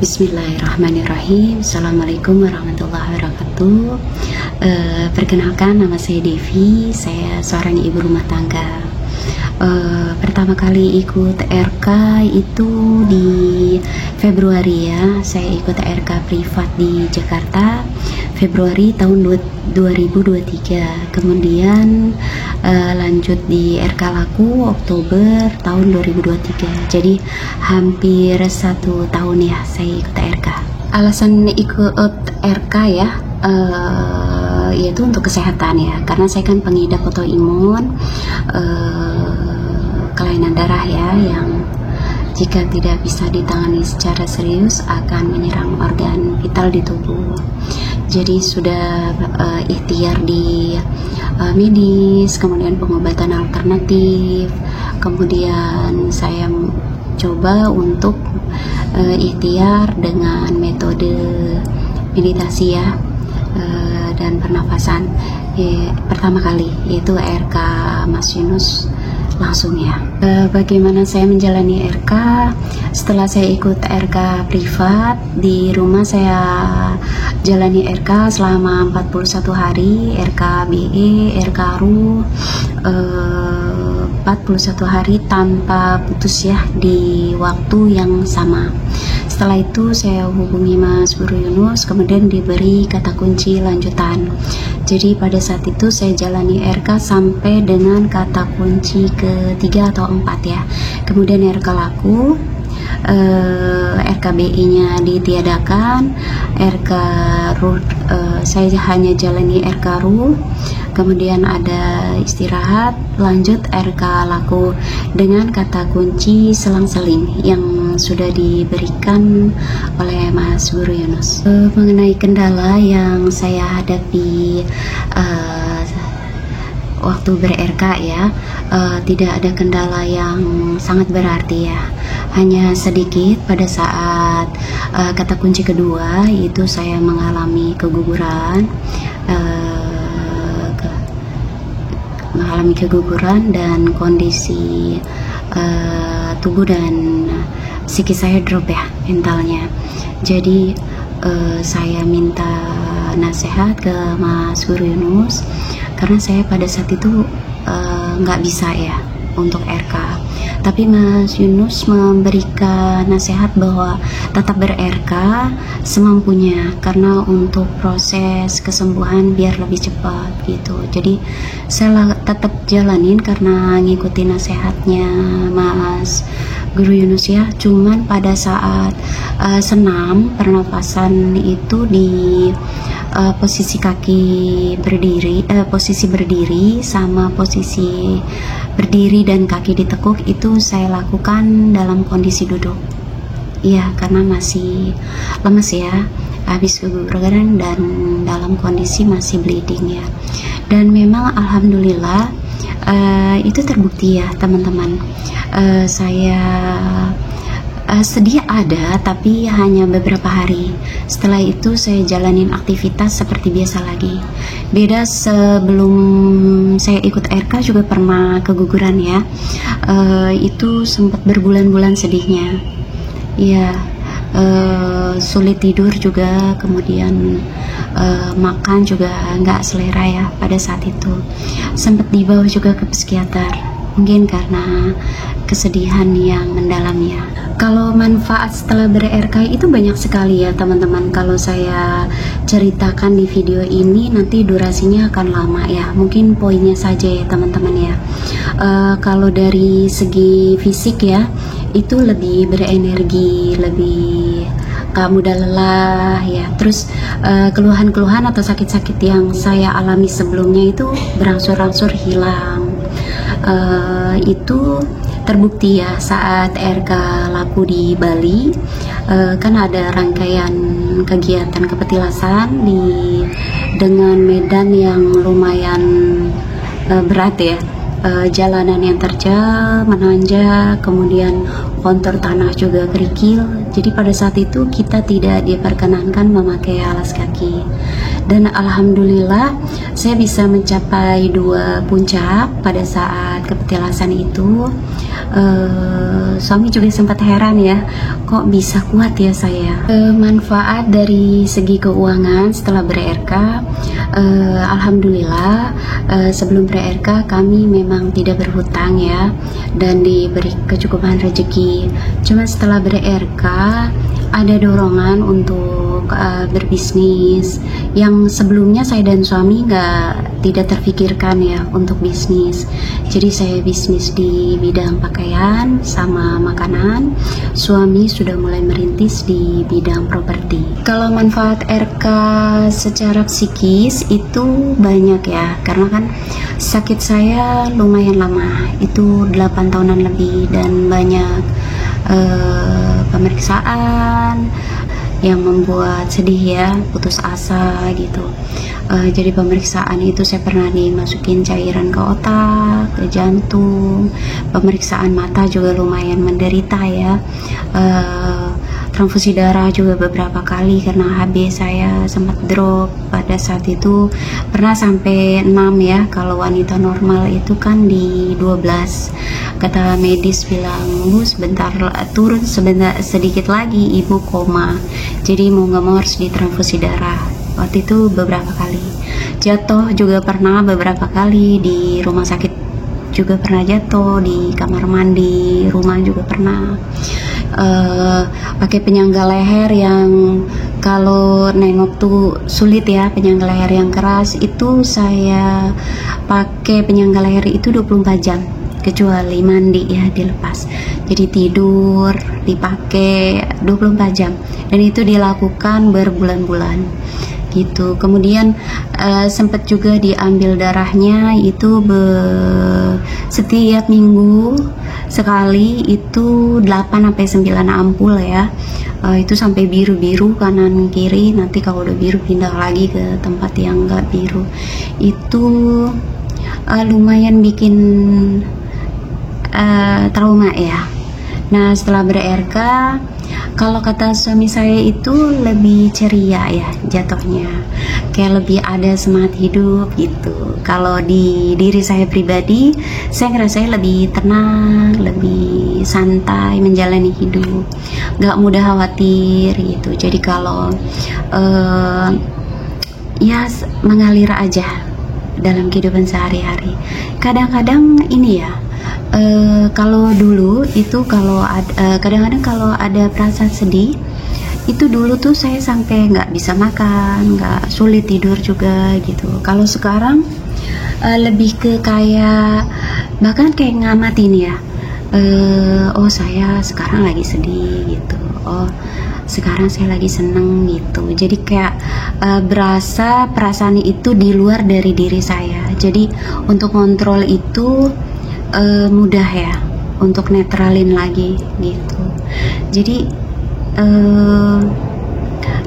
Bismillahirrahmanirrahim. Assalamualaikum warahmatullahi wabarakatuh. Perkenalkan, nama saya Devi. Saya seorang ibu rumah tangga. Pertama kali ikut RK itu di Februari ya. Saya ikut RK privat di Jakarta Februari tahun 2023. Kemudian lanjut di RK Laku Oktober tahun 2023. Jadi hampir 1 tahun ya saya ikut RK. Alasan ikut RK ya yaitu untuk kesehatan ya, karena saya kan pengidap autoimun, kelainan darah ya, yang jika tidak bisa ditangani secara serius akan menyerang organ vital di tubuh. Jadi sudah ikhtiar di medis, kemudian pengobatan alternatif, kemudian saya coba untuk ikhtiar dengan metode meditasi ya, dan pernafasan pertama kali, yaitu RK Mas Yunus langsung ya. Bagaimana saya menjalani RK? Setelah saya ikut RK privat di rumah, saya jalani RK selama 41 hari, RK BE, RK RU 41 hari tanpa putus ya, di waktu yang sama. Setelah itu saya hubungi Mas Guru Yunus, kemudian diberi kata kunci lanjutan. Jadi pada saat itu saya jalani RK sampai dengan kata kunci ke-3 atau 4 ya. Kemudian RK Laku, RKBI nya ditiadakan, RK RU saya hanya jalani RK RU, kemudian ada istirahat, lanjut RK Laku dengan kata kunci selang-seling yang sudah diberikan oleh Mas Guru Yunus. Mengenai kendala yang saya hadapi waktu ber-RK ya, tidak ada kendala yang sangat berarti ya, hanya sedikit pada saat kata kunci kedua itu saya mengalami keguguran, dan kondisi tubuh dan psikis saya drop ya, mentalnya. Jadi saya minta nasihat ke Mas Guru Yunus, karena saya pada saat itu nggak bisa ya untuk RK. Tapi Mas Yunus memberikan nasihat bahwa tetap ber-RK semampunya, karena untuk proses kesembuhan biar lebih cepat gitu. Jadi saya tetap jalanin karena ngikutin nasihatnya Mas Guru Yunus ya. Cuman pada saat senam pernapasan itu di posisi kaki berdiri, posisi berdiri sama posisi berdiri dan kaki ditekuk itu saya lakukan dalam kondisi duduk. Iya, karena masih lemes ya, habis keguguran dan dalam kondisi masih bleeding ya. Dan memang alhamdulillah itu terbukti ya teman-teman. Saya sedih ada, tapi hanya beberapa hari. Setelah itu saya jalanin aktivitas seperti biasa lagi. Beda sebelum saya ikut RK juga pernah keguguran ya. Itu sempat berbulan-bulan sedihnya. Ya, sulit tidur juga, kemudian makan juga nggak selera ya pada saat itu. Sempat dibawa juga ke psikiater, mungkin karena kesedihan yang mendalam ya. Kalau manfaat setelah ber-RK itu banyak sekali ya teman-teman. Kalau saya ceritakan di video ini nanti durasinya akan lama ya, mungkin poinnya saja ya teman-teman ya. Kalau dari segi fisik ya, itu lebih berenergi, lebih gak mudah lelah ya. Terus keluhan-keluhan atau sakit-sakit yang saya alami sebelumnya itu berangsur-angsur hilang. Itu terbukti ya saat RK Laku di Bali. Kan ada rangkaian kegiatan kepetilasan dengan medan yang lumayan berat ya, jalanan yang terjal, menanjak, kemudian kontur tanah juga kerikil. Jadi pada saat itu kita tidak diperkenankan memakai alas kaki. Dan alhamdulillah saya bisa mencapai 2 puncak pada saat kepetilasan itu. Suami juga sempat heran ya, kok bisa kuat ya saya. Manfaat dari segi keuangan setelah ber-RK, alhamdulillah sebelum ber-RK kami memang tidak berhutang ya, dan diberi kecukupan rezeki. Cuma setelah ber-RK ada dorongan untuk berbisnis yang sebelumnya saya dan suami tidak terfikirkan ya untuk bisnis. Jadi saya bisnis di bidang pakaian sama makanan, suami sudah mulai merintis di bidang properti. Kalau manfaat RK secara psikis itu banyak ya, karena kan sakit saya lumayan lama, itu 8 tahunan lebih, dan banyak pemeriksaan yang membuat sedih ya, putus asa gitu. Jadi pemeriksaan itu saya pernah dimasukin cairan ke otak, ke jantung. Pemeriksaan mata juga lumayan menderita ya. Transfusi darah juga beberapa kali karena HB saya sempat drop pada saat itu, pernah sampai 6 ya. Kalau wanita normal itu kan di 12. Kata medis bilang, Bu sebentar turun, sebentar sedikit lagi ibu koma. Jadi mau nggak mau harus ditransfusi darah. Waktu itu beberapa kali. Jatuh juga pernah beberapa kali, di rumah sakit juga pernah jatuh, di kamar mandi rumah juga pernah. Pakai penyangga leher yang kalau nengok tuh sulit ya, penyangga leher yang keras itu saya pakai penyangga leher itu 24 jam kecuali mandi ya, dilepas. Jadi tidur dipakai 24 jam, dan itu dilakukan berbulan-bulan gitu. Kemudian sempat juga diambil darahnya itu setiap minggu sekali, itu 8-9 ampul ya. Itu sampai biru-biru kanan kiri, nanti kalau udah biru pindah lagi ke tempat yang enggak biru. Itu lumayan bikin trauma ya. Nah setelah ber-RK, kalau kata suami saya itu lebih ceria ya jatuhnya, kayak lebih ada semangat hidup gitu. Kalau di diri saya pribadi, saya ngerasa lebih tenang, lebih santai menjalani hidup, gak mudah khawatir gitu. Jadi kalau ya mengalir aja dalam kehidupan sehari-hari. Kadang-kadang ini ya, kalau dulu itu kalau kadang-kadang kalau ada perasaan sedih itu dulu tuh saya sampai nggak bisa makan, nggak, sulit tidur juga gitu. Kalau sekarang lebih ke kayak bahkan kayak ngamatin ya, oh saya sekarang lagi sedih gitu, oh sekarang saya lagi seneng gitu. Jadi kayak berasa perasaan itu di luar dari diri saya. Jadi untuk kontrol itu mudah ya, untuk netralin lagi gitu. Jadi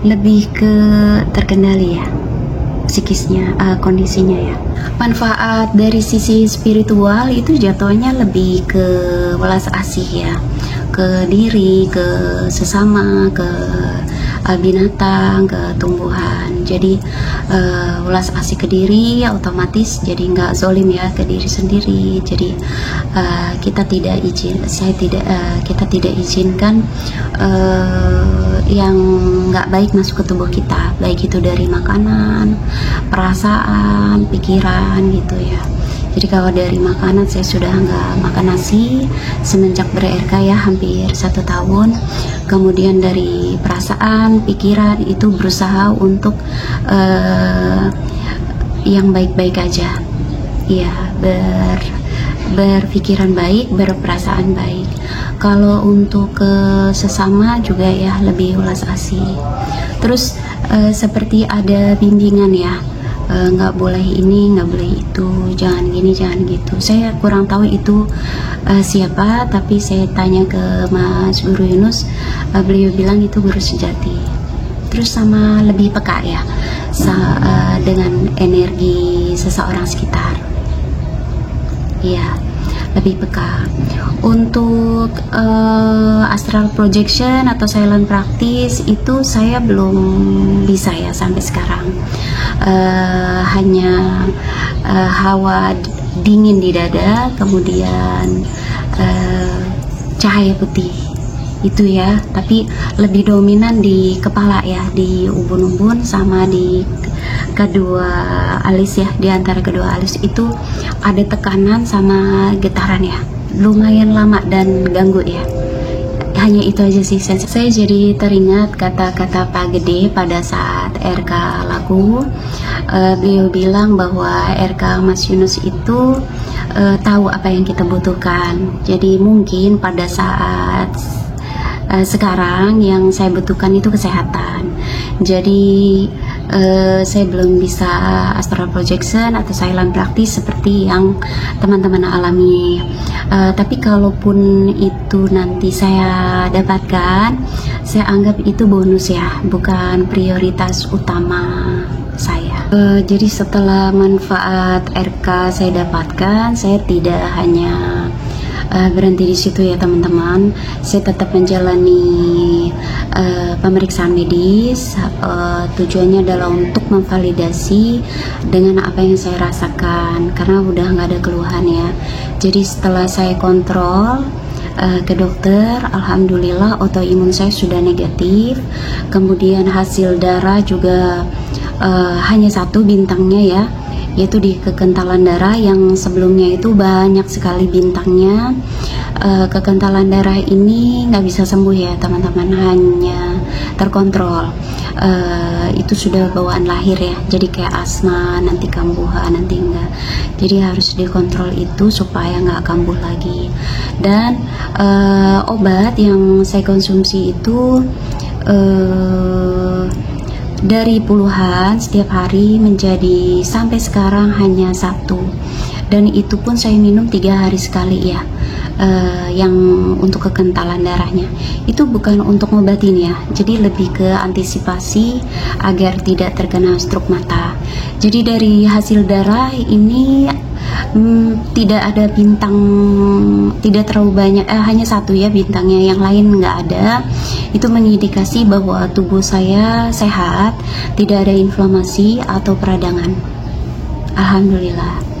lebih ke terkendali ya psikisnya, kondisinya ya. Manfaat dari sisi spiritual itu jatuhnya lebih ke welas asih ya, ke diri, ke sesama, ke binatang, ke tumbuhan. Jadi welas asih ke diri otomatis jadi nggak zolim ya ke diri sendiri. Jadi kita tidak izinkan yang nggak baik masuk ke tubuh kita, baik itu dari makanan, perasaan, pikiran gitu ya. Jadi kalau dari makanan, saya sudah nggak makan nasi semenjak ber-RK ya, hampir 1 tahun. Kemudian dari perasaan, pikiran itu berusaha untuk yang baik-baik aja, ya, berpikiran baik, berperasaan baik. Kalau untuk ke sesama juga ya lebih ulas asih. Terus seperti ada bimbingan ya, nggak boleh ini, nggak boleh itu, jangan gini, jangan gitu. Saya kurang tahu itu siapa, tapi saya tanya ke Mas Guru Yunus, beliau bilang itu guru sejati. Terus sama lebih peka ya dengan energi seseorang sekitar. Iya, lebih peka. Untuk astral projection atau silent practice itu saya belum bisa ya sampai sekarang. Hanya hawa dingin di dada, kemudian cahaya putih itu ya, tapi lebih dominan di kepala ya, di ubun-ubun sama di kedua alis ya, di antara kedua alis itu ada tekanan sama getaran ya, lumayan lama dan ganggu ya. Hanya itu aja sih. Saya jadi teringat kata-kata Pak Gede pada saat RK laku. Beliau bilang bahwa RK Mas Yunus itu tahu apa yang kita butuhkan. Jadi mungkin pada saat sekarang yang saya butuhkan itu kesehatan. Jadi saya belum bisa astral projection atau silent praktis seperti yang teman-teman alami. Tapi kalaupun itu nanti saya dapatkan, saya anggap itu bonus ya, bukan prioritas utama saya. Jadi setelah manfaat RK saya dapatkan, saya tidak hanya berhenti di situ ya teman-teman. Saya tetap menjalani pemeriksaan medis. Tujuannya adalah untuk memvalidasi dengan apa yang saya rasakan, karena udah nggak ada keluhan ya. Jadi setelah saya kontrol ke dokter, alhamdulillah autoimun saya sudah negatif. Kemudian hasil darah juga hanya 1 bintangnya ya, yaitu di kekentalan darah. Yang sebelumnya itu banyak sekali bintangnya. Kekentalan darah ini nggak bisa sembuh ya teman-teman, hanya terkontrol. Itu sudah bawaan lahir ya, jadi kayak asma, nanti kambuhan, nanti enggak. Jadi harus dikontrol itu supaya nggak kambuh lagi. Dan obat yang saya konsumsi itu dari puluhan setiap hari menjadi sampai sekarang hanya 1, dan itu pun saya minum 3 hari sekali ya. Yang untuk kekentalan darahnya itu bukan untuk ngobatin ya, jadi lebih ke antisipasi agar tidak terkena stroke mata. Jadi dari hasil darah ini tidak ada bintang, tidak terlalu banyak, hanya 1 ya bintangnya, yang lain nggak ada. Itu mengindikasi bahwa tubuh saya sehat, tidak ada inflamasi atau peradangan, alhamdulillah.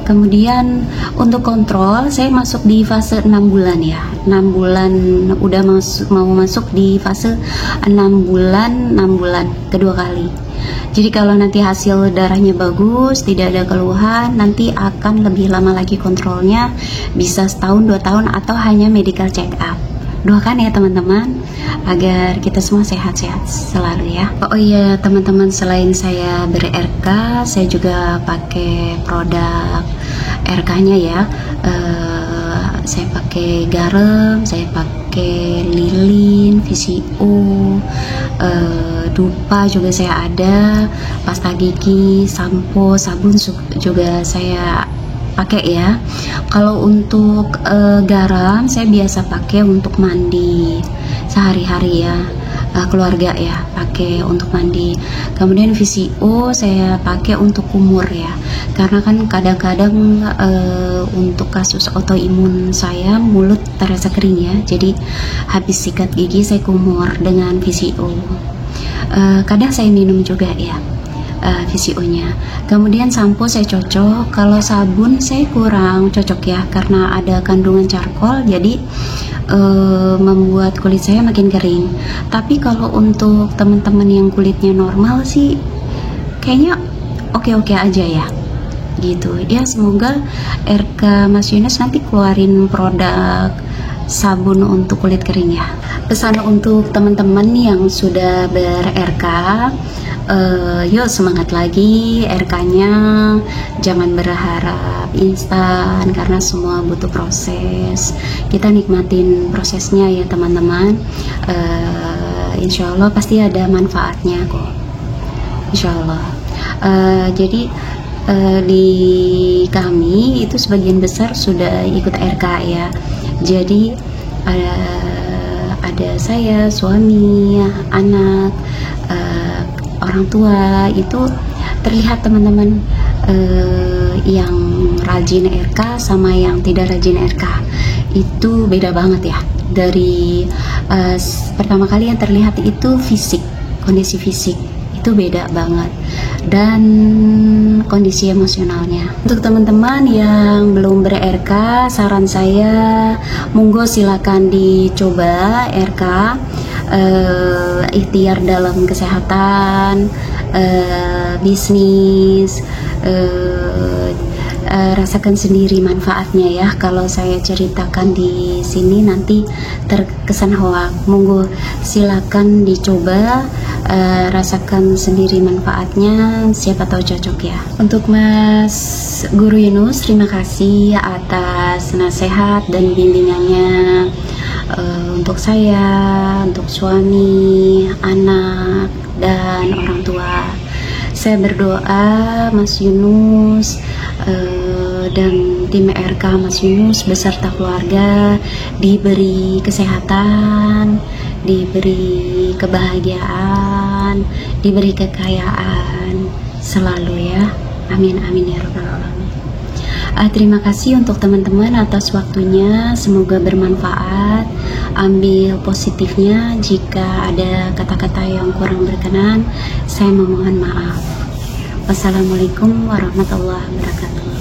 Kemudian untuk kontrol, saya masuk di fase 6 bulan ya, 6 bulan udah mau masuk di fase 6 bulan kedua kali. Jadi kalau nanti hasil darahnya bagus, tidak ada keluhan, nanti akan lebih lama lagi kontrolnya, bisa 1 tahun, 2 tahun, atau hanya medical check up. Doakan ya teman-teman agar kita semua sehat-sehat selalu ya. Oh iya teman-teman, selain saya ber-RK, saya juga pakai produk RK-nya ya. Saya pakai garam, saya pakai lilin, VCO, dupa juga saya ada, pasta gigi, sampo, sabun juga saya pakai ya. Kalau untuk garam saya biasa pakai untuk mandi sehari-hari ya, keluarga ya, pakai untuk mandi. Kemudian VCO saya pakai untuk kumur ya, karena kan kadang-kadang untuk kasus autoimun saya mulut terasa kering ya, jadi habis sikat gigi saya kumur dengan VCO. Kadang saya minum juga ya VCO-nya. Kemudian sampo saya cocok. Kalau sabun saya kurang cocok ya, karena ada kandungan charcoal, jadi membuat kulit saya makin kering. Tapi kalau untuk teman-teman yang kulitnya normal sih kayaknya oke-oke aja ya gitu ya. Semoga RK Mas Yunus nanti keluarin produk sabun untuk kulit kering ya. Pesan untuk teman-teman yang sudah ber-RK, yuk semangat lagi RK-nya, jangan berharap instan karena semua butuh proses. Kita nikmatin prosesnya ya teman-teman. Insya Allah pasti ada manfaatnya kok, insya Allah. Jadi di kami itu sebagian besar sudah ikut RK ya. Jadi ada saya, suami, anak, orang tua. Itu terlihat teman-teman, yang rajin RK sama yang tidak rajin RK itu beda banget ya. Dari pertama kali yang terlihat itu fisik, kondisi fisik itu beda banget, dan kondisi emosionalnya. Untuk teman-teman yang belum ber-RK, saran saya monggo silakan dicoba RK, ikhtiar dalam kesehatan, bisnis, rasakan sendiri manfaatnya ya. Kalau saya ceritakan di sini nanti terkesan hoak. Monggo silakan dicoba, rasakan sendiri manfaatnya, siapa tahu cocok ya. Untuk Mas Guru Yunus, terima kasih atas nasihat dan bimbingannya untuk saya, untuk suami, anak, dan orang tua. Saya berdoa Mas Yunus dan tim RK Mas Yunus beserta keluarga diberi kesehatan, diberi kebahagiaan, diberi kekayaan selalu ya. Amin amin ya rabbal alamin. Terima kasih untuk teman-teman atas waktunya, semoga bermanfaat. Ambil positifnya, jika ada kata-kata yang kurang berkenan saya memohon maaf. Wassalamualaikum warahmatullahi wabarakatuh.